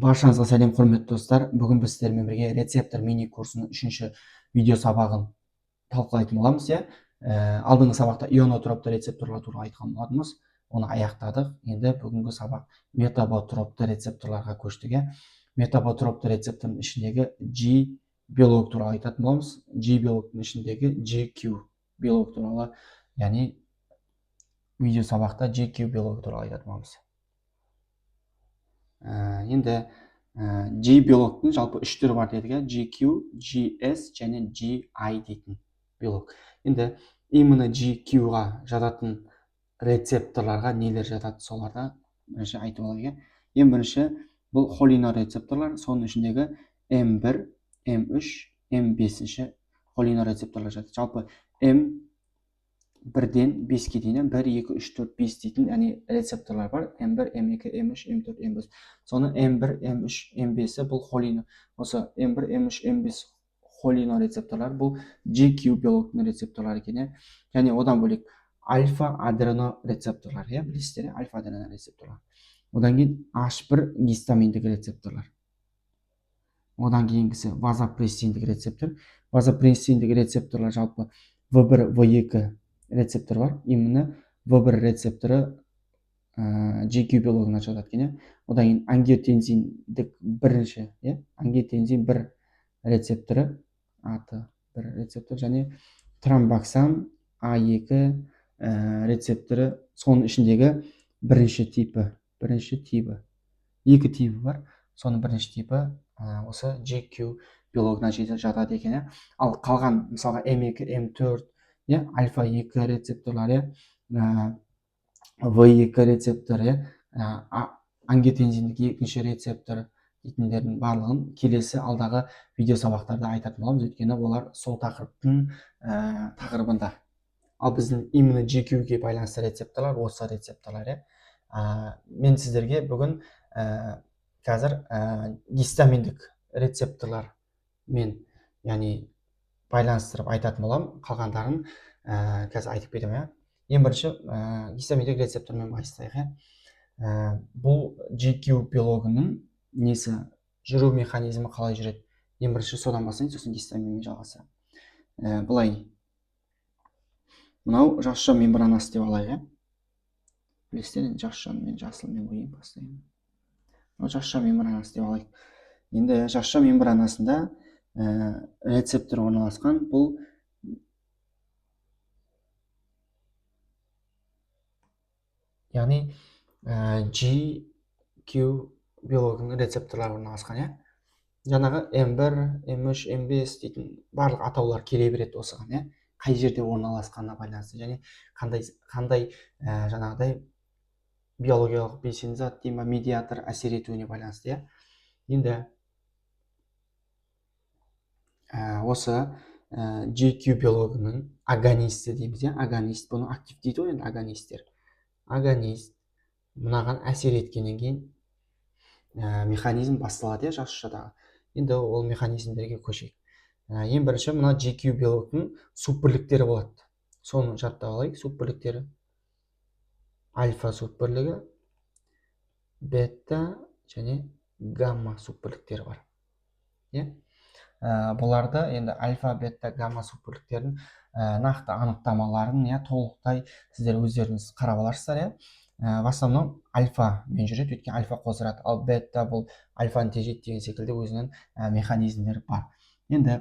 Баршаңызға сәлем, құрметті достар. Бүгін біз сіздермен бірге рецептор мини курсының 3-ші видео сабағын талқылайтын боламыз. Алдыңғы сабақта ионотропты рецепторлар туралы айтқан болатынбыз. Оны аяқтадық. Енді бүгінгі сабақ метаботропты рецепторларға көштік. Метаботропты рецептордың ішіндегі G белок туралы айтатын боламыз. G белоктың ішіндегі GQ белок туралы, яғни видео сабақта GQ белок туралы айтатын боламыз. Енді G белоктың жалпы 3 түрі бар дедік. GQ, GS және GI дейтін белок. Енді именно GQ-ға жататын рецепторларға нелер жатады, соларды бірінші айтып алайық. Ең бірінші бұл холинорецепторлар, соның ішіндегі M1, M3, M5 холинорецепторлар жатады. Жалпы M1-ден 5-ке дейін 1, 2, 3, 4, 5 дейтін рецепторлар бар. M1, M2, M3, M4, M5. Соны M1, M3, M5 бұл холино. Осы M1, M3, M5 холинорецепторлар бұл GQ белоктың рецепторлары екен. Және одан бөлек альфа-адренорецепторлар, білесіздер, альфа-адренорецепторлар. Одан кейін H1 гистаминдік рецепторлар. Одан кейінгісі вазопрессиндік рецептор. Вазопрессиндік рецепторлар жалпы V1, V2 рецептор бар. Именно V1 рецепторы GQ белогына жатады екен. Одан кейін ангиотензиндік бірінші, ангиотензин 1 рецепторы, аты 1 рецептор, және тромбоксан A2 рецепторы, соның ішіндегі бірінші типі. Екі типі бар. Соның бірінші типі осы GQ белогына жатады екен. Ал қалған мысалға M2, M4, альфа-2 рецепторлары, V2 рецепторы, ангиотензиндік екінші рецептор дейтіндердің барлығын келесі алдағы видео сабақтарда айтатын боламыз, өйткені олар сол тақырыптың тақырыбында. Ал біздің именно GQ-ге байланысты рецепторлар осы рецепторлар. Мен сіздерге бүгін қазір гистаминдік рецепторлар мен, яғни байланыстырып айтатын болам. Қалғандарын қазір айтып кетемін. Ең бірінші гистаминдік рецептормен бастайық. Бұл GQ белогының несі, жүру механизмі қалай жүреді? Ең бірінші содан бастайын, сосын гистаминмен жалғасы. Бұлай. Мынау жасуша мембранасы деп алайық. Білесіздер, жасуша мен жасылмен қойып бастайын. Мынау жасуша мембранасы деп алайық. Енді жасуша мембранасында рецептор орналасқан. Бұл яғни GQ белогының рецепторлары орналасқан. Жаңағы M1, M3, M5 дейтін барлық атаулар келе береді осыған. Қай жерде орналасқанына байланысты, және қандай жаңағыдай биологиялық белсенді зат деймін, медиатор әсер етуіне байланысты. Енді осы GQ белогының агонисті дейміз. Агонист, бұны актив дейді ғой, енді агонисттер. Агонист мынаған әсер еткеннен кейін механизм басталады жасушадағы. Енді ол механизмдерге көшейік. Ең бірінші мына GQ белоктың суббірліктері болады. Соны жаттап алайық. Суббірліктері альфа суббірлігі, бета және гамма суббірліктері бар. Бұларды енді альфа, бета, гамма суббірліктерін нақты анықтамаларын толықтай сіздер өздеріңіз қарап аларсыздар. В основном альфа мен жүреді, өйткені альфа қоздырады. Ал бета бұл альфаны тежейді деген секілді өзінің механизмдері бар. Енді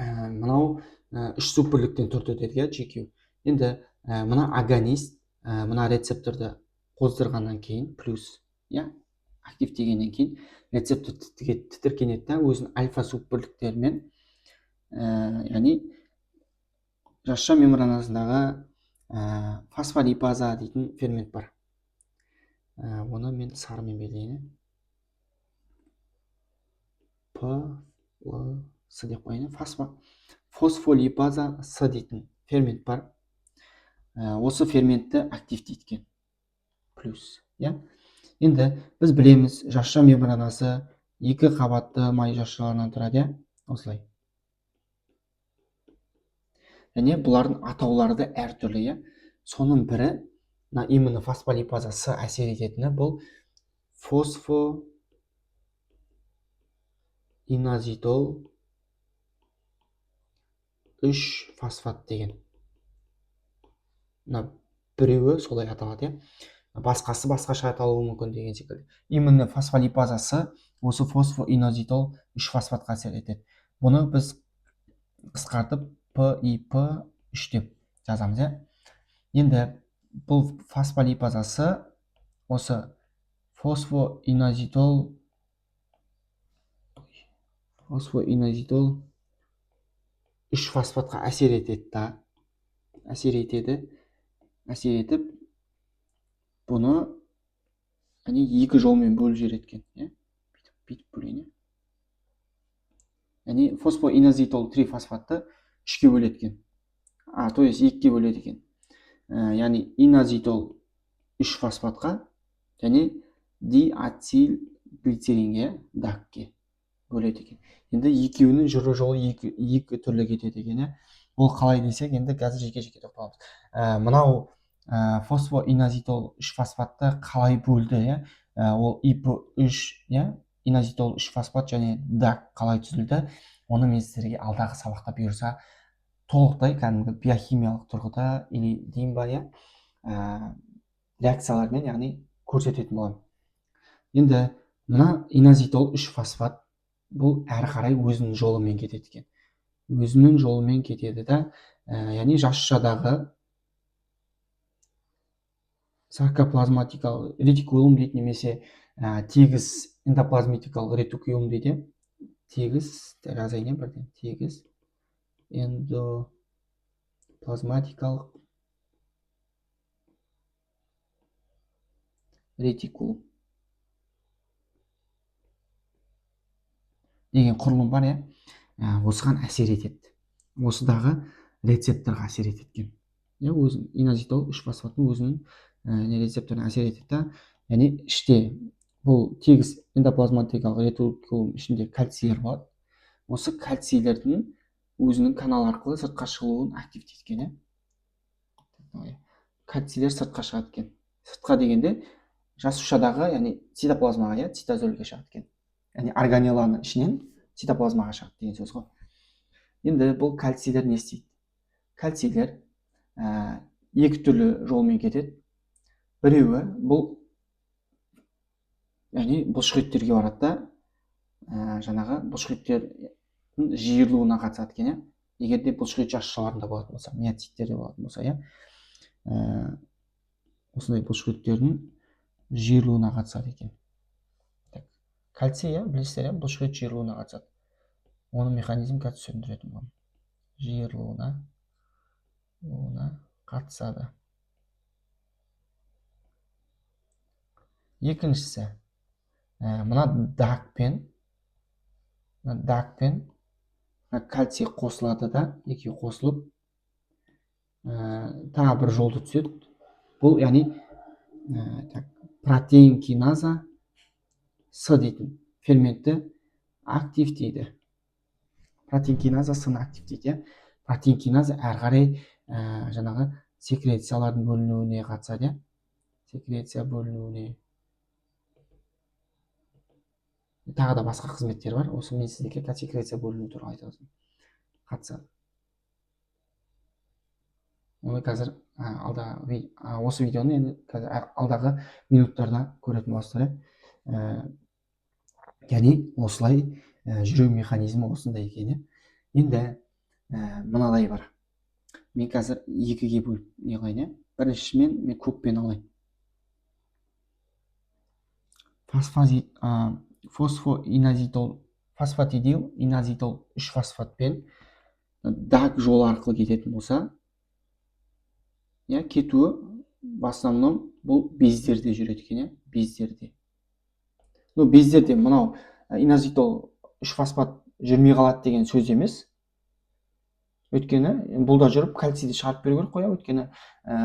мынау 3 суббірліктен тұрды дедік, GQ. Енді мына агонист, мына рецепторды қоздырғаннан кейін, плюс активтегеннен кейін рецептор тітіркенеді, өзінің альфа суббірліктерімен, яғни жасуша мембранасындағы фосфолипаза дейтін фермент бар. Оны мен сарымен белгілейін. С деп қойын. Фосфолипаза С дейтін фермент бар. Осы ферментті активтейткен. Плюс. Енді біз білеміз, жасуша мембранасы 2 қабатты май жасушаларынан тұрады. Осылай. Және бұлардың атаулары әртүрлі. Соның бірі, именно фосфолипаза С әсер ететіні бұл фосфолипаза инозитол 3 фосфат деген. Мына біреуі солай аталады, иә. Басқасы басқаша аталуы мүмкін деген секілді. Именно фосфолипазасы осы фосфоинозитол 3 фосфатқа әсер етеді. Бұны біз қысқартып PIP3 деп жазамыз, иә. Енді бұл фосфолипазасы осы фосфоинозитол 3 фосфатқа әсер етеді да. Әсер етіп, бұны екі жолмен бөліп жібереді екен, бүйтіп бөлейін. Фосфоинозитол 3 фосфатты 3-ке бөледі екен. То есть 2-ке бөледі екен. Инозитол 3 фосфатқа және диацилглицеринге, дакке бөледі екен. Енді екеуінің жүру жолы екі түрлі кетеді екен. Ол қалай десек, енді қазір жеке-жеке тоқталамыз. Мынау фосфоинозитол 3 фосфатты қалай бөлді, ол IP3, инозитол 3 фосфат және дак қалай түзілді, оны мен сіздерге алдағы сабақта бұйырса толықтай кәдімгі биохимиялық тұрғыда дейін ба, реакциялармен, яғни көрсететін боламын. Енді мына инозитол 3 фосфат бұл әрі қарай өзінің жолымен кетеді екен. Өзінің жолымен кетеді да, яғни жасушадағы саркоплазматикалық ретикулум дейді, немесе тегіс эндоплазматикалық ретикулум дейді. Тегіс, жазайын бірден, тегіс эндоплазматикалық ретикулум деген құрылым бар, осыған әсер етеді. Осыдағы рецепторға әсер етеді. Өзін инозитол 3 фосфаттың өзінің рецепторына әсер етеді да, яғни іште бұл тегіс эндоплазматикалық ретикулум ішінде кальцийлер болады. Осы кальцийлердің өзінің канал арқылы сыртқа шығуын активтеткен. Кальцийлер сыртқа шығады екен. Сыртқа дегенде жасушадағы, яғни цитоплазмаға, цитозөлге шығады екен. Яғни органелланың ішінен цитоплазмаға шығады деген сөз ғой. Енді бұл кальцийлер не істейді? Кальцийлер екі түрлі жолмен кетеді. Біреуі бұл бұлшықеттерге барады да, жаңағы бұлшықеттердің жиырылуына қатысады екен. Егер де бұлшықет жасушаларында болатын болса, миоциттерде болатын болса, осындай бұлшықеттердің жиырылуына қатысады екен. Кальций, білесіздер, бұлшықет жиырылуына қатысады. Оның механизм қазір түсіндіретін боламын. Жиырылуына қатысады. Екіншісі, мына дакпен кальций қосылады да, екеуі қосылып тағы бір жолды түседі. Бұл, яғни протеин киназа С дейтін ферментті активтейді. Протеин киназа С-ны активтейді. Протеин киназа әрі қарай жаңағы секрециялардың бөлінуіне қатысады. Секреция бөлінуіне. Тағы да басқа қызметтер бар. Осы мен сіздерге секреция бөліну туралы айтып қатысады. Оны қазір осы видеоны енді алдағы минуттарда көретін боласыздар. Яғни осылай жүру механизмі осындай екен. Енді мынадай бар. Мен қазір екіге бөліп не қылайын. Біріншісімен мен көкпен алайын. Фосфатидил инозитол 3 фосфатпен дак жолы арқылы кететін болса, кетуі в основном бұл бездерде жүреді екен. Бездерде. Бездерде мынау инозитол 3 фосфат жүрмей қалады деген сөз емес. Өйткені бұл да жүріп кальцийді шығарып беру керек қой, өйткені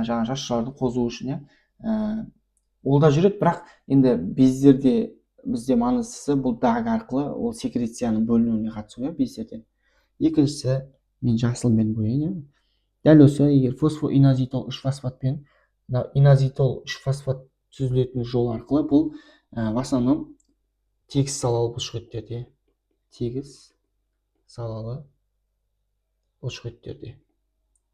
жаңа жасушалардың қозуы үшін. Ол да жүреді, бірақ енді бездерде бізде маңыздысы бұл даг арқылы ол секрецияның бөлінуіне қатысу бездерден. Екіншісі, мен жасылмен бояйын. Дәл осы егер фосфоинозитол 3 фосфатпен инозитол 3 фосфат түзілетін жол арқылы бұл в основном тегіс салалы бұлшықеттерде тегіс салалы бұлшықеттерде.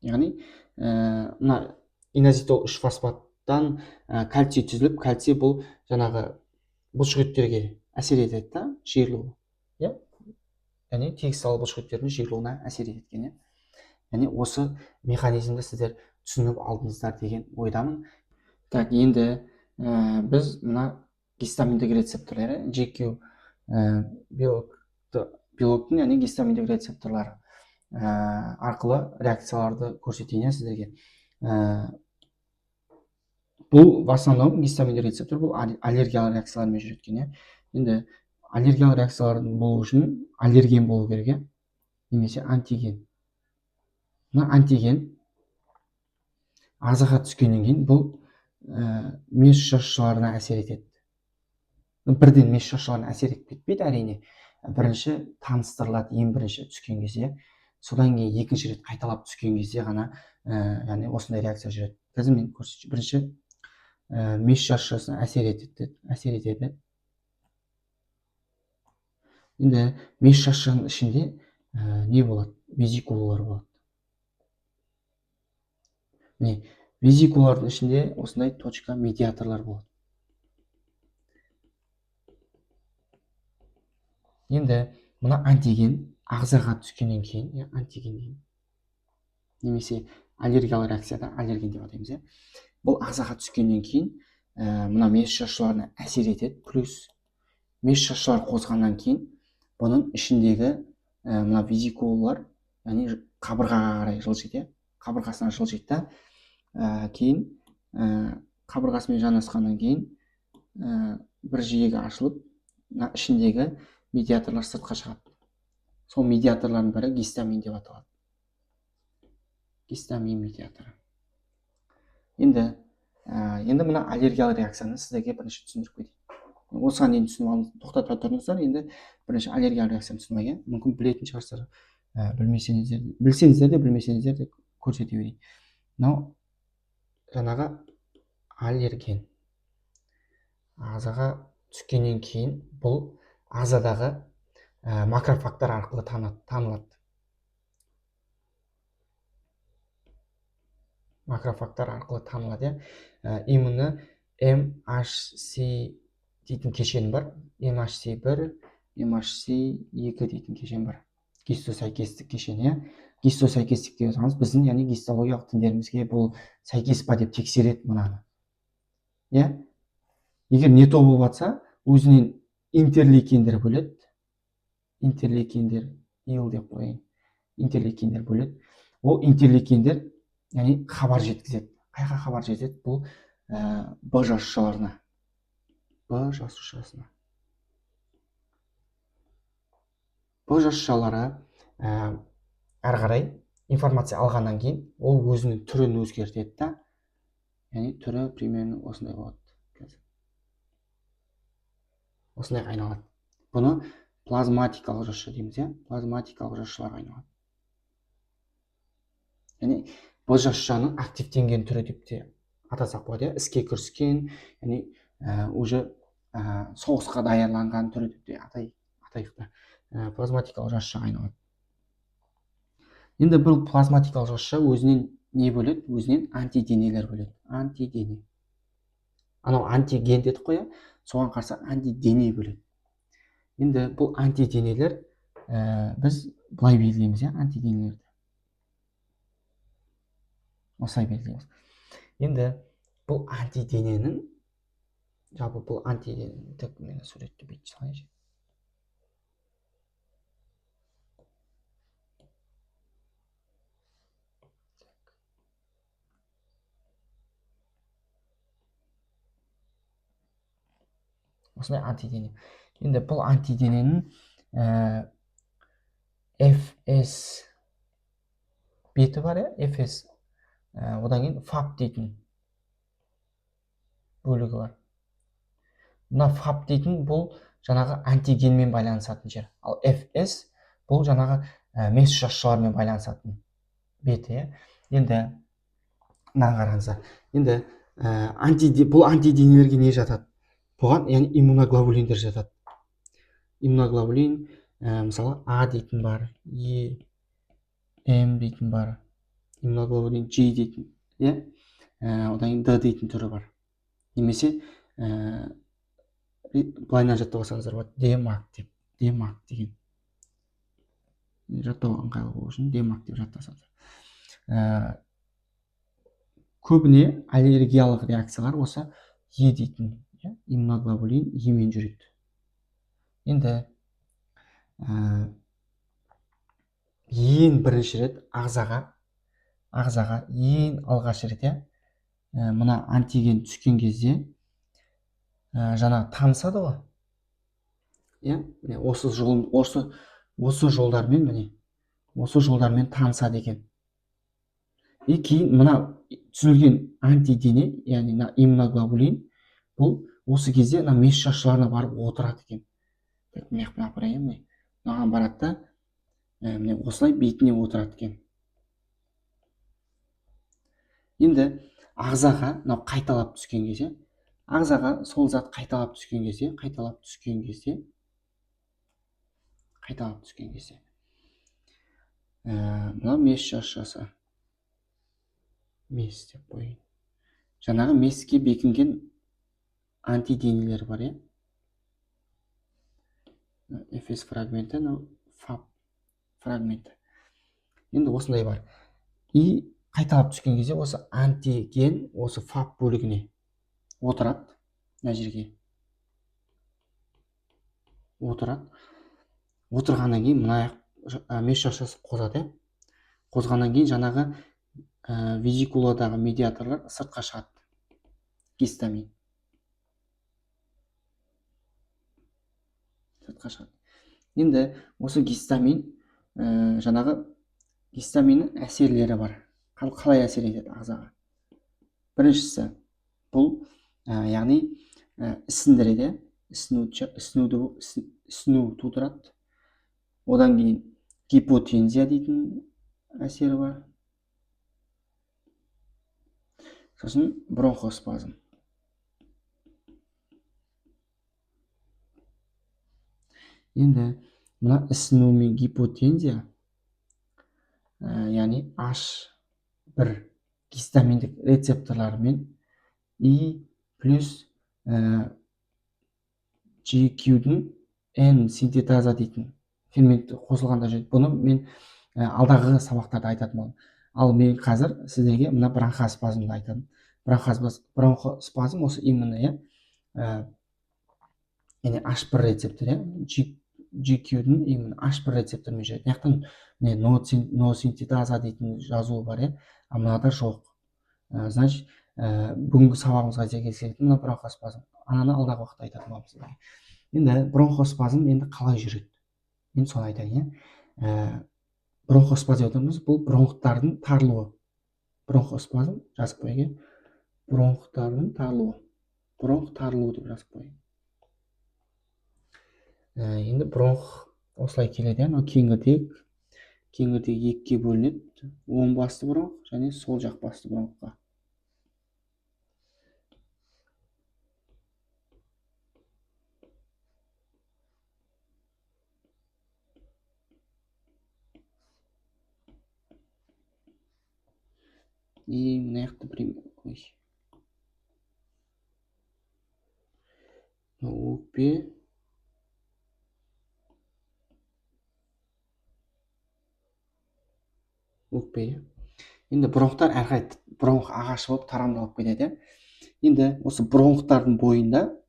Яғни мына инозитол 3 фосфаттан кальций түзіліп, кальций бұл жаңағы бұлшықеттерге әсер етеді да, жиырылуы. Яғни тегіс салалы бұлшықеттердің жиырылуына әсер еткен. Яғни осы механизмді сіздер түсініп алдыңыздар деген ойдамын. Так, енді біз мына гистаминдік рецепторлары, GQ белоктың, яғни гистаминдік рецепторлары арқылы реакцияларды көрсетейін сіздерге. Бұл в основном гистаминдік рецептор бұл аллергиялық реакциялармен жүретін. Енді аллергиялық реакциялардың болу үшін аллерген болу керек, немесе антиген. Мына антиген ағзаға түскеннен кейін бұл меш жасушаларына әсер етеді. Бірден меш жасушаларына әсер етіп кетпейді, әрине. Бірінші таныстырылады, ең бірінші түскен кезде, содан кейін екінші рет қайталап түскен кезде ғана яғни осындай реакция жүреді. Қазір мен көрсетейін. Бірінші меш жасушасына әсер етеді. Енді меш жасушасының ішінде не болады? Везикулалар болады. Везикулалардың ішінде осындай точка медиаторлар болады. Енді мына антиген ағзаға түскеннен кейін, антиген немесе аллергиялық реакцияда аллерген деп атаймыз. Бұл ағзаға түскеннен кейін мына меш жасушаларына әсер етеді. Плюс меш жасушалар қозғаннан кейін бұның ішіндегі мына везикулалар, яғни қабырғаға қарай жылжиды. Қабырғасына жылжиды да, кейін қабырғасымен жанасқаннан кейін бір жиегі ашылып, ішіндегі медиаторлар сыртқа шығады. Сол медиаторлардың бірі гистамин деп аталады. Гистамин медиаторы. Енді мына аллергиялық реакцияны сіздерге бірінші түсіндіріп кетейін. Осыған дейін түсініп алыңыз, тоқтата тұрыңыздар. Енді бірінші аллергиялық реакцияны түсінбеген, мүмкін білетін шығарсыздар, білсеңіздер де білмесеңіздер де көрсете берейін. Мынау жаңағы аллерген ағзаға түскеннен кейін бұл ағзадағы макрофагтар арқылы танылады. Макрофагтар арқылы танылады. Иммуны MHC дейтін кешен бар. MHC1, MHC2 дейтін кешен бар. Гистосәйкестік кешені. Гистосәйкестік деп отырмыз, біздің яғни гистологиялық тіндерімізге бұл сәйкес па деп тексереді мұнаны. Егер не то болып жатса, өзінен интерлейкендер бөледі. Интерлейкендер, ил деп қойын. Интерлейкендер бөледі. Ол интерлейкендер яғни хабар жеткізеді. Қайға хабар жетеді? Бұл Б жасушаларына. Б жасушасына. Б жасушалары әрі қарай информация алғаннан кейін ол өзінің түрін өзгертеді да, яғни түрі примерно осындай болады. Осындай айналады. Бұны плазматикалық жасуша дейміз. Плазматикалық жасушалар айналады. Яғни Б жасушаның активтенген түрі деп те атасақ болады. Іске кіріскен, яғни уже соғысқа даярланған түрі деп те атайық. Плазматикалық жасуша айналады. Енді бұл плазматикалық жасуша өзінен не бөледі? Өзінен антиденелер бөледі. Антидене. Анау антиген дедік қой, соған қарсы антидене бөледі. Енді бұл антиденелер біз былай белгілейміз, антиденелерді. Осылай белгілейміз. Енді бұл антидененің, жалпы бұл антидененің, тек мені суретті бүйтіп салайыншы. Осындай антидене. Енді бұл антидененің FS беті бар, FS. Одан кейін FAB дейтін бөлігі бар. Мына FAB дейтін бұл жаңағы антигенмен байланысатын жер. Ал FS бұл жаңағы меш жасушалармен байланысатын беті. Енді мына қараңыздар. Енді бұл антиденелерге не жатады? Бұған яғни иммуноглобулиндер жатады. Иммуноглобулин, мысалы А дейтін бар, М дейтін бар, иммуноглобулин G дейтін, иә, одан кейін Д дейтін түрі бар. Немесе былайынан жаттап алсаңыздар болады, Демак деген жаттауға ыңғайлы болу үшін Демак деп жаттасаңыздар. Көбіне аллергиялық реакциялар осы дейтін иммуноглобулин Емен жүреді. Енді ең бірінші рет ағзаға ең алғаш рет мына антиген түскен кезде жаңа танысады ғой, міне осы жолдармен танысады екен. Кейін мына түзілген антидене, яғни иммуноглобулин, бұл осы кезде меш шашуларына барып отырады екен. Мына апарайын, мынаған барады да, міне осылай бетіне отырады екен. Енді ағзаға мынау қайталап түскен кезде, сол зат қайталап түскен кезде мынау меш шашасы, мес деп қойын. Жаңағы меске бекінген антиденелер бар, Фс фрагменті, ФАП фрагменті. Енді осындай бар. И қайталап түскен кезде осы антиген осы ФАП бөлігіне отырады, мына жерге отырғаннан кейін мына меш шашасы қозады. Қозғаннан кейін жаңағы визикуладағы медиаторлар сыртқа шығады, гистамин сыртқа шығады. Енді осы гистамин, жаңағы гистаминнің әсерлері бар. Қалай әсер етеді ағзаға? Біріншісі, бұл яғни ісіндіреді, ісіну тудырады. Одан кейін гипотензия дейтін әсері бар. Сосын бронхоспазм. Енді мына ісіну мен гипотензия, яғни H1 гистаминдік рецепторларымен И плюс GQ-дің N синтетаза дейтін ферменті қосылғанда жүреді. Бұны мен алдағы сабақтарда айтатын боламын. Ал мен қазір сіздерге мына бронхоспазмды айтамын. Бронхоспазм осы именно яғни H1 рецептор, GQ-дің именно H1 рецепторымен жүреді. Яқтан но синтетаза дейтін жазуы бар, а мынада жоқ. Значит, бүгінгі сабағымызға сәйкес келетін мына бронхоспазм. Ананы алдағы уақытта айтатын боламын сіздерге. Енді бронхоспазм енді қалай жүреді? Мен соны айтайын. Бронхоспазм айтамыз, бұл бронхтардың тарылуы. Бронхоспазм жазып қойын. Бронхтардың тарылуы. Бронх тарылуы деп жазып қойын. Енді бронх осылай келеді, кеңірдек екіге бөлінеді. Оң басты бронх және сол жақ басты бронхқа. И мына жақты өкпе. Енді бронхтар әрқайда бронх ағашы болып тарамдалып кетеді. Енді осы бронхтардың бойында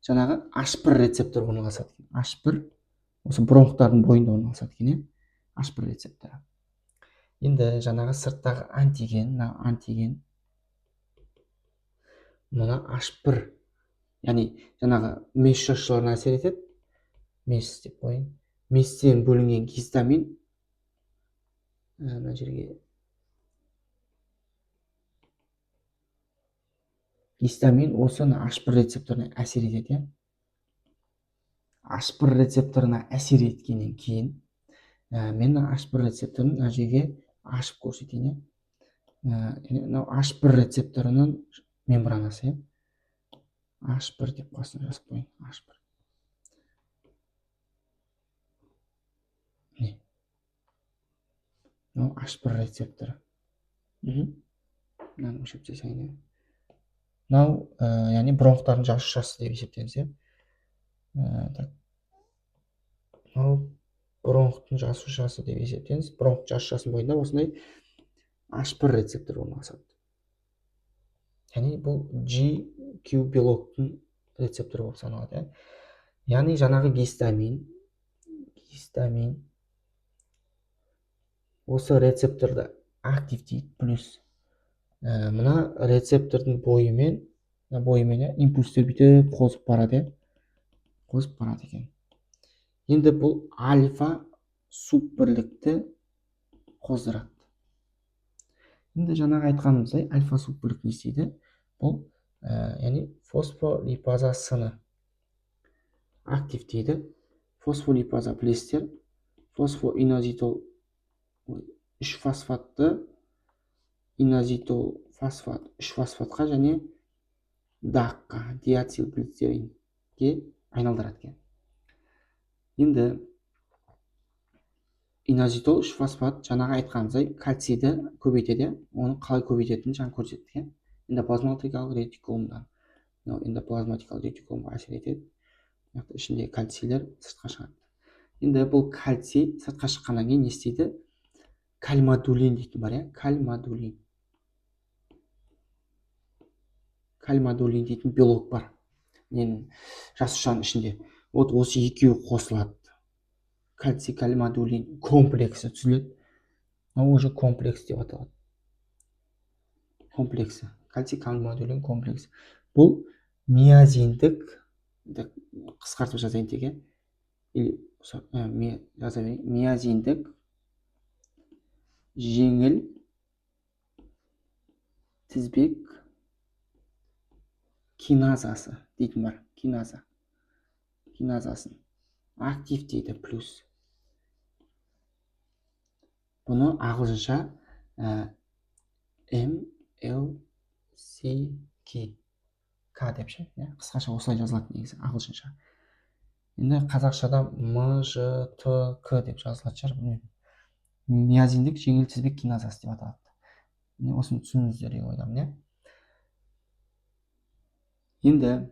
жаңағы H1 рецептор орналасады. H1 осы бронхтардың бойында орналасады екен, H1 рецепторы. Енді жаңағы сырттағы антиген мына H1, яғни жаңағы меш шашуларына әсер етеді. Мес деп қойын. Местен бөлінген гистамин мына жерге гистамин осы H1 рецепторына әсер етеді. H1 рецепторына әсер еткеннен кейін мен H1 рецепторын мына жерге ашып көрсетейін. H1 рецепторының мембранасы, H1 деп қасына жазып қойын. H1. мынау H1 рецепторы. Мынаны өшіріп тастайын. Мынау яғни бронхтардың жасушасы деп есептейміз, иә. Мынау бронхтың жасушасы деп есептейміз. Бронх жасушасының бойында осындай H1 рецептор орналасады. Яғни бұл GQ белоктың рецепторы болып саналады. Яғни жаңағы гистамин осы рецепторды активтейді, плюс мына рецептордың бойымен импульстер бүйтіп қозып барады екен. Енді бұл альфа суббірлікті қоздырады. Енді жаңағы айтқанымыздай альфа суббірлік не істейді? Бұл яғни фосфолипазасыны активтейді. Фосфолипаза білесіздер, фосфоинозитол 3 фосфатты инозитол фосфат 3 фосфатқа және даққа диацилглицеринге айналдырады екен. Енді инозитол 3 фосфат жаңағы айтқанымыздай кальцийді көбейтеді. Оны қалай көбейтетінін жаңа көрсеттік. Эндоплазматикалық ретикулумдан. Эндоплазматикалық ретикулумға әсер етеді. Ішінде кальцийлер сыртқа шығады. Енді бұл кальций сыртқа шыққаннан кейін не істейді? Кальмадулин дейтін бар, кальмадулин дейтін белок бар. Жасушаның ішінде. Вот осы екеуі қосылады. Кальций кальмадулин комплексі түзіледі. Ол уже комплекс деп аталады. Комплексі. Кальций кальмадулин комплексі. Бұл миозиндік, қысқартып жазайын теге. Миозиндік жеңіл тізбек киназасы дейтін бар. Киназасын активтейді плюс. Бұны ағылшынша MLCK деп ше, қысқаша осылай жазылады негізі ағылшынша. Енді қазақшада МЖТК деп жазылады шығар, білмеймін. Миозиндік жеңіл тізбек киназасы деп аталады. Осыны түсініңіздер деп ойладым, Енді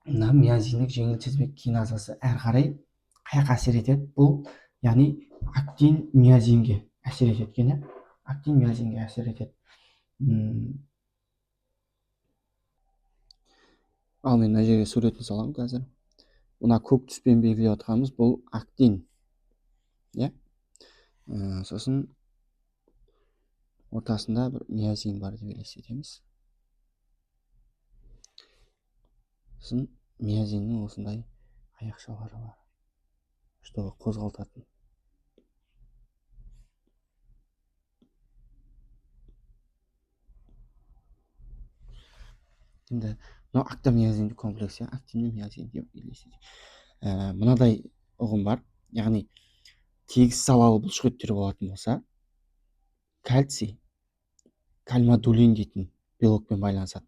мына миозиндік жеңіл тізбек киназасы әрі қарай қаяққа әсер етеді? Бұл яғни актин миозинге әсер етеді. Актин миозинге әсер етеді. Ал мен мына жерге суретін саламын қазір. Мына көк түспен белгілеп отқанымыз бұл актин. Сосын ортасында бір миозин бар деп елестетеміз. Сосын миозиннің осындай аяқшалары бар. Чтобы қозғалтатын. Енді мынау актомиозиндік комплекс, актинді миозин деп елестетеміз. Мынадай ұғым бар. Яғни тегіс салалы бұлшықеттер болатын болса, кальций кальмадулин дейтін белокпен байланысады.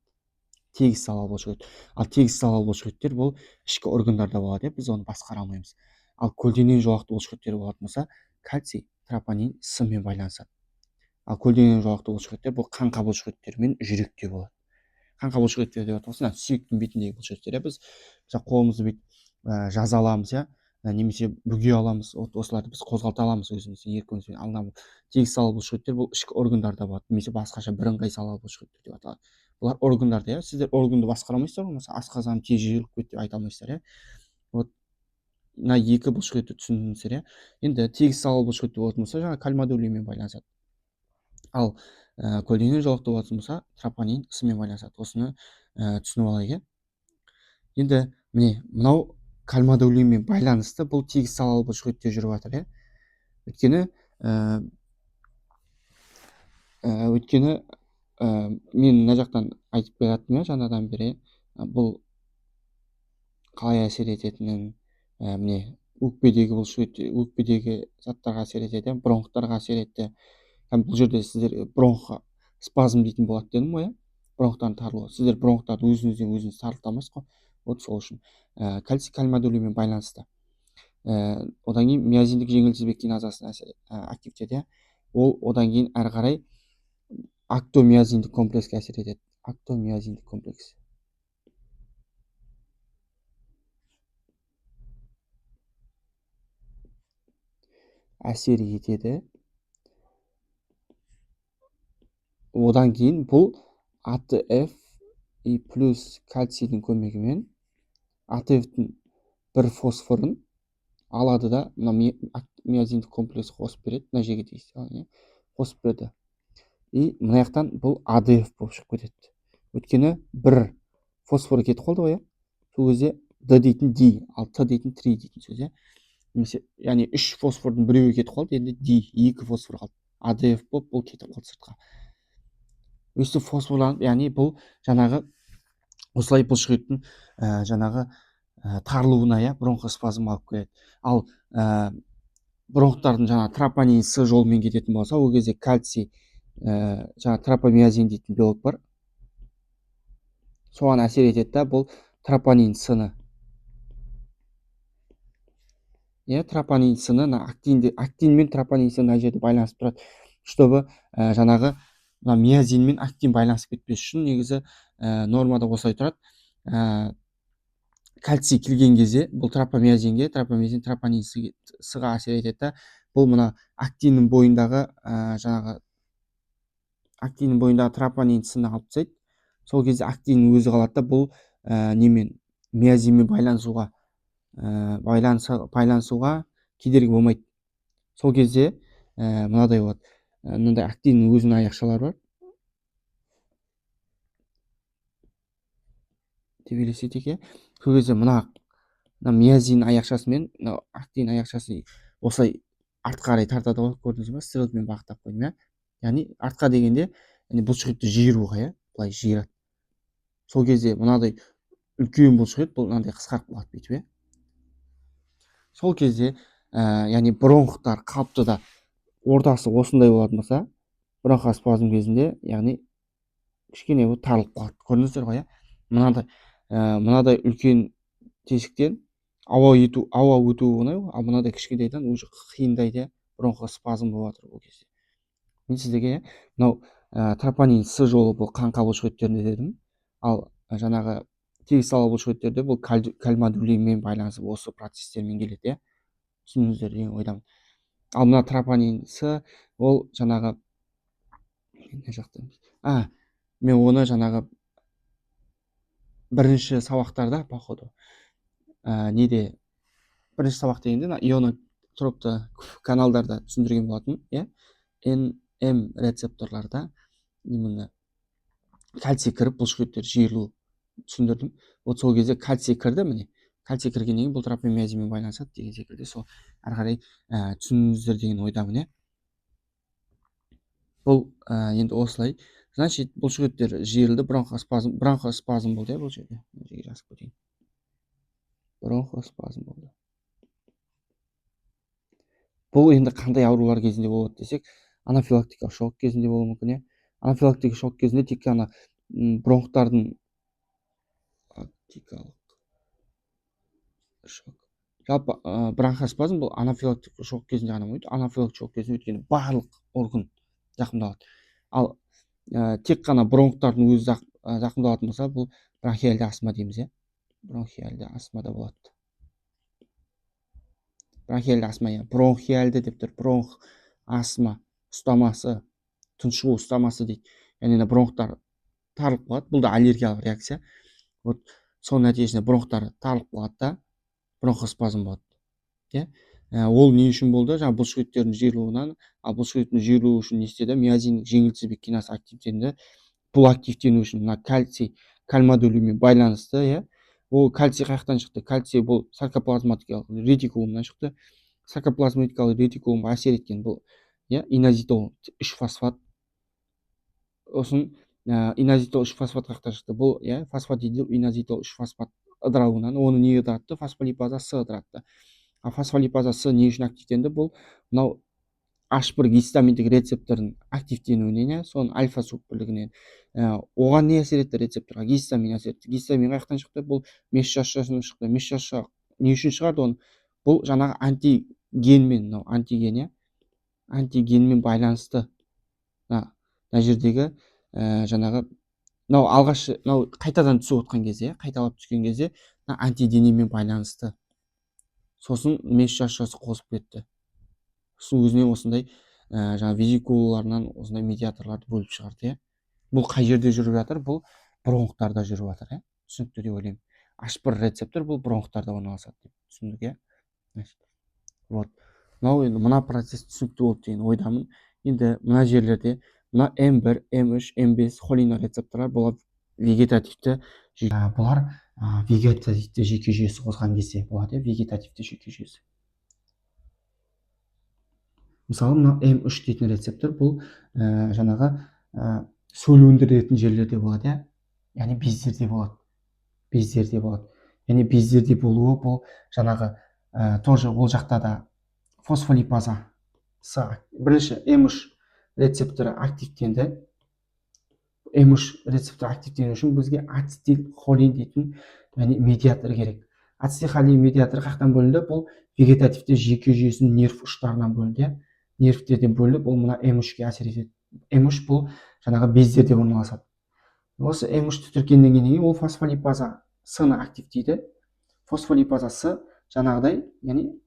Тегіс салалы бұлшықет. Ал тегіс салалы бұлшықеттер бұл ішкі органдарда болады, біз оны басқара алмаймыз. Ал көлденең жолақты бұлшықеттер болатын болса, кальций тропонин сымен байланысады. Ал көлденең жолақты бұлшықеттер бұл қаңқа бұлшықеттер мен жүректе болады. Қаңқа бұлшықеттер деп аталса, сүйектің бетіндегі бұлшықеттер. Біз қолымызды бүйтіп жаза аламыз, немесе бүге аламыз, осыларды біз қозғалта аламыз өзіміздің еркімізбен. Ал тегіс салалы бұлшықеттер бұл ішкі органдарда болады, немесе басқаша бірыңғай салалы бұлшықеттер деп аталады. Бұлар органдарда, сіздер органды басқара алмайсыздар, болмаса асқазаным тез жиырылып кетті деп айта алмайсыздар, Вот мына екі бұлшықетті түсіндіңіздер, Енді тегіс салалы бұлшықеттер болатын болса, жаңа кальмадулинмен байланысады. Ал көлденең жолақты болатын болса, тропонин сымен байланысады. Осыны түсініп алайық. Енді міне мынау кальмадулинмен байланысты бұл тегіс салалы бұлшықетте жүріп жатыр, Өйткені мен мына жақтан айтып келатырмын, жаңадан бері бұл қалай әсер ететінін, міне өкпедегі заттарға әсер етеді, бронхтарға әсер етті. Бұл жерде сіздер бронха спазм дейтін болады дедім ғой, бронхтардың тарылуы. Сіздер бронхтарды өзіңіз тарылта алмайсыз ғой. Вот сол үшін кальций кальмадулинмен байланысты. Одан кейін миозиндік жеңіл тізбек киназасын активтеді. ол одан кейін әрі қарай актомиозиндік комплекске әсер етеді. Актомиозиндік комплекс әсер етеді. Одан кейін бұл АТФ плюс кальцийдің көмегімен АТФ-тің бір фосфорын алады да мына миозиндік комплекс қосып береді, мына жерге дейсіз, қосып берді. И мына жақтан бұл АДФ болып шығып кетеді. Өйткені бір фосфор кетіп қалды ғой, сол кезде Д дейтін Д, ал Т дейтін 3 дейтін сөз, немесе яғни 3 фосфордың біреуі кетіп қалды, енді Д 2 фосфор қалды. АДФ болып бұл кетіп қалды сыртқа. Өстіп фосфорланып, яғни бұл жаңағы осылай бұлшықеттің жаңағы тарылуына бронхоспазм алып келеді. Ал бронхтардың жаңа тропонин С жолымен кететін болса, ол кезде кальций жаңа тропомиозин дейтін белок бар, соған әсер етеді да, бұл тропонин С-ны тропонин С-ны актин мен тропонин С мына жерде байланысып тұрады, чтобы жаңағы миозин мен актин байланысып кетпес үшін негізі нормада осылай тұрады. Кальций келген кезде бұл тропомиозинге, тропомиозин тропонин С-ға әсер етеді да, бұл мына актиннің бойындағы жаңағы актиннің бойындағы тропонин С-ны алып тастайды. Сол кезде актиннің өзі қалады да, бұл немен миозинмен байланысуға кедергі болмайды. Сол кезде мынадай болады, мынандай актиннің өзінің аяқшалары бар деп елестетейік. Сол кезде мына миозин аяқшасымен актин аяқшасы осылай артқа қарай тартады ғой, көрдіңіз ба, стрелкамен бағыттап қойдым. Яғни артқа дегенде бұлшықетті жиыруға, былай жиырады. Сол кезде мынадай үлкен бұлшықет бұл мынандай қысқарып қалады бүйтіп. Сол кезде яғни бронхтар қалыпты да ортасы осындай болатын болса, бронхоспазм кезінде, яғни кішкене тарылып қалады. Көрдіңіздер ғой, мынадай үлкен тесіктен ауа өтуі оңай, ал мынадай кішкентайдан уже қиындайды, бронхоспазм болып жатыр бұл кезде. Мен сіздерге мынау тропонин С жолы бұл қаңқа бұлшықеттерінде дедім, ал жаңағы тегіс-сала бұлшықеттерде бұл кальмадулинмен байланысып осы процестермен келеді, түсіндіңіздер деген ойдамын. Ал мына тропонин С ол жаңағы мен оны жаңағы бірінші сабақтарда, походу, неде бірінші сабақ дегенде ионотропты каналдарда түсіндірген болатын, НМ рецепторларда именно кальций кіріп бұлшықеттер жиырылу түсіндірдім. Вот сол кезде кальций кірді, міне кальций кіргеннен кейін бұл тропомиозинмен байланысады деген секілді, сол әрі қарай түсіндіңіздер деген ойдамын. Бұл енді осылай, значит бұлшықеттер жиырылды, бронхоспазм болды, бұл жерде жазып кетейін. Бронхоспазм болды. Бұл енді қандай аурулар кезінде болады десек, анафилактикалық шок кезінде болуы мүмкін. Анафилактикалық шок кезінде тек қана бронхтардың жалпы бронхоспазм бұл анафилактикалық шок кезінде ғана болады. Анафилактикалық шок кезінде өйткені барлық орган зақымдалады. Ал тек қана бронхтардың өзі зақымдалатын болса, бұл бронхиальды астма дейміз. Бронхиальды астмада болады. Бронхиальды астма, бронхиальды деп тұр, бронх астма ұстамасы, тұншығу ұстамасы дейді. Яғни бронхтар тарылып қалады. Бұл да аллергиялық реакция. Вот сол нәтижесінде бронхтар тарылып қалады да, бронхоспазм болады. Ол не үшін болды? Жаңа бұлшықеттердің жиырылуынан, ал бұлшықеттің жиырылуы үшін не істеді? Миозин жеңіл тізбек киназы активтенді. Бұл активтену үшін мына кальций кальмадулинмен байланысты, ол кальций қаяқтан шықты? Кальций бұл саркоплазматикалық ретикулумнан шықты. Саркоплазматикалық ретикулумға әсер еткен бұл инозитол 3 фосфат. Осын инозитол 3 фосфат қаяқтан шықты? Бұл фосфатидил инозитол 3 фосфат ыдырауынан, оны не ыдыратты? Фосфолипаза С ыдыратты. А фосфолипаза С не үшін активтенді? Бұл мынау H1 гистаминдік рецептордың активтенуінен, соның альфа суббірлігінен. Оған не әсер етті рецепторға? Гистамин әсер етті. Гистамин қаяқтан шықты? Бұл меш-жасушасынан шықты. Меш-жасуша не үшін шығарды оны? Бұл жаңағы антигенмен, антиген, антигенмен байланысты. мына жердегі жаңағы мынау алғаш мынау қайтадан түсіп отқан кезде, қайталап түскен кезде антиденемен байланысты. Сосын меш жасушасы қосып кетті. Сосын өзінен осындай жаңа визикулаларынан осындай медиаторларды бөліп шығарды. иә. Бұл қай жерде жүріп жатыр? Бұл бронхтарда жүріп жатыр. иә. Түсінікті деп ойлаймын. H1 рецептор бұл бронхтарда орналасады деп түсіндік. иә. Вот. Мынау енді мына процесс түсінікті болды деген ойдамын. Енді мына жерлерде мына M1, M3, M5 холино рецепторлар бұлар вегетативті бұлар вегетативті жүйке жүйесі қозған кезде болады. Вегетативті жүйке жүйесі. Мысалы мына M3 дейтін рецептор бұл жаңағы сөл өндіретін жерлерде болады. Яғни бездерде болады. Бездерде болады. Яғни бездерде болуы бұл жаңағы тоже ол жақта да фосфолипаза бірінші M3 рецепторы активтенді. M3 рецепторы активтену үшін бізге ацетилхолин дейтін яғни медиатор керек. Ацетилхолин медиаторы қаяқтан бөлінді? Бұл вегетативті жүйке жүйесінің нерв ұштарынан бөлінді. Нервтерден бөлініп, бұл мына M3-ге әсер етеді. M3 бұл жаңағы бездерде орналасады. Осы M3-ті тіркелгеннен кейін ол фосфолипаза С-ны активтейді. Фосфолипаза С жаңағыдай, яғни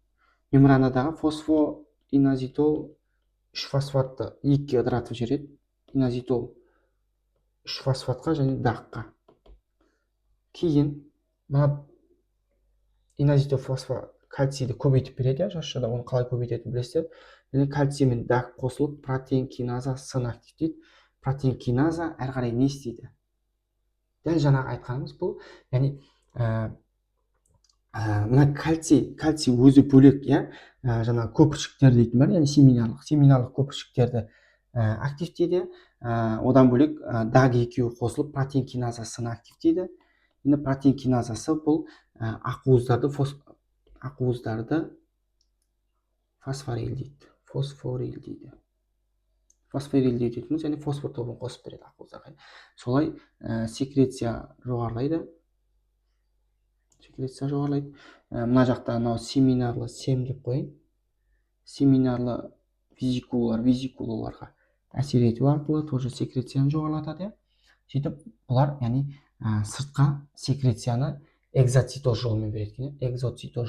мембранадағы фосфоиназитол 3 фосфатты екіге ыдыратып жібереді. Иназитол 3 фосфатқа және даққа. Кейін мына иназитол фосфат кальцийді көбейтіп береді. Жасушада оны қалай көбейтетінін білесіздер. Және кальций мен дақ қосылып протеин киназа С-ны активтейді. Протеин киназа әрі қарай не істейді? Дәл жаңағы айтқанымыз бұл, яғни мына кальций өзі бөлек, жаңағы көпіршіктер дейтін бар, яғни семинарлық көпіршіктерді активтейді. Одан бөлек даг екеуі қосылып протеин киназа С-ны активтейді. Енді протеин киназасы бұл ақуыздарды фосфорилдейді. Фосфорилдейтініміз, яғни фосфор тобын қосып береді ақуыздарға. Солай секреция жоғарылайды. Мына жақта анау семинарлы сем деп қойын. Семинарлы визикулаларға әсер ету арқылы тоже секрецияны жоғарылатады. Сөйтіп бұлар, яғни сыртқа секрецияны экзоцитоз жолымен береді. Экзоцитоз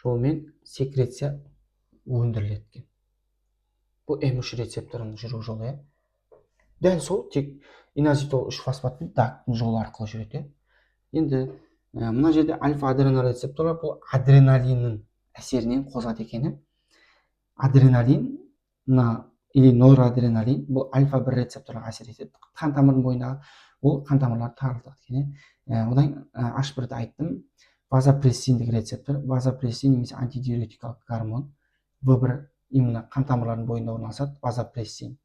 жолымен секреция өндіріледі. Бұл M3 рецепторының жүру жолы. Дәл сол тек иназитол 3 фосфаттың дактың жолы арқылы жүреді. Енді мына жерде альфа-адреналин рецепторлар бұл адреналиннің әсерінен қозады екені. Адреналин или норадреналин бұл альфа-1 рецепторға әсер етеді. Қан тамырының бойындағы ол қан тамырларды тарылтады. Одан H1-ді айттым. Вазопрессиндік рецептор, вазопрессин немесе антидиуретикалық гормон. В1 именно қан тамырларының бойында орналасады, вазопрессин.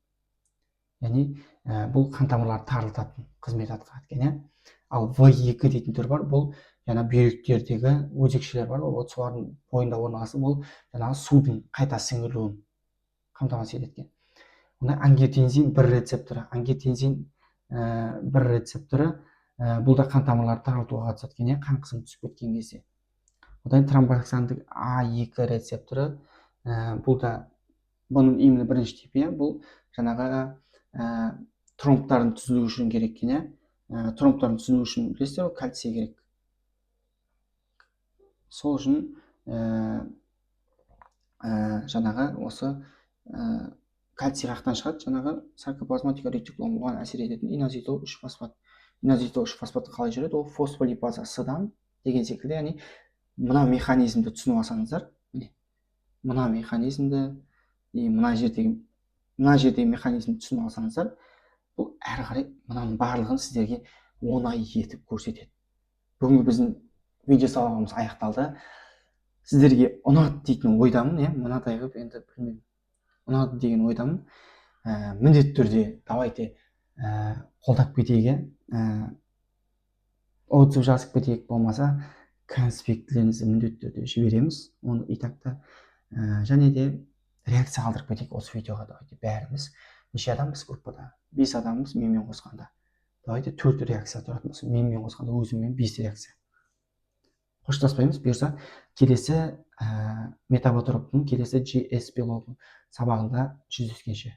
Яғни бұл қан тамырларды тарылтатын қызмет атқарады. Ал В2 дейтін түр бар, бұл жаңа бүйректердегі өзекшелер бар, ол солардың бойында орналасып, ол жаңағы судың қайта сіңірілуін қамтамасыз етеді. Онда ангиотензин 1 рецепторы, бұл да қан тамырларды тарылтуға қатысады, қан қысымы түсіп кеткен кезде. Одан тромбоксандық А2 рецепторы, бұл да бұның именно бірінші типі, бұл жаңағы тромбтардың түзілу үшін керек. Тромбтардың түзілу үшін білесіздер, кальций керек. Сол үшін жаңағы осы кальций қаяқтан шығады, жаңағы саркоплазматика ретикулум оған әсер ететін иназитол 3 фосфат. Иназитол 3 фосфаты қалай жүреді? Ол фосфолипаза С-дан деген секілді, яғни мына механизмді түсініп алсаңыздар, мына механизмді, мына жердегі механизмді түсініп алсаңыздар, бұл әрі қарай мынаның барлығын сіздерге оңай етіп көрсетеді. Бүгінгі біздің видео сабағымыз аяқталды. Сіздерге ұнады дейтін ойдамын, мынадай қылып, енді білмеймін, ұнады деген ойдамын. Міндетті түрде давайте қолдап кетейік, отзыв жазып кетейік, болмаса конспектілеріңізді міндетті түрде жібереміз. Оны итакта және де реакция қалдырып кетейік осы видеоға. Давайте бәріміз неше адамбыз группада? 5 адамбыз менімен қосқанда. Давайте 4 реакция тұратын болсын. Менімен қосқанда өзіммен 5 реакция. Қоштаспаймыз. Бұйырса келесі Метаботроптун келесі GS пилогу сабағында жүздескенше.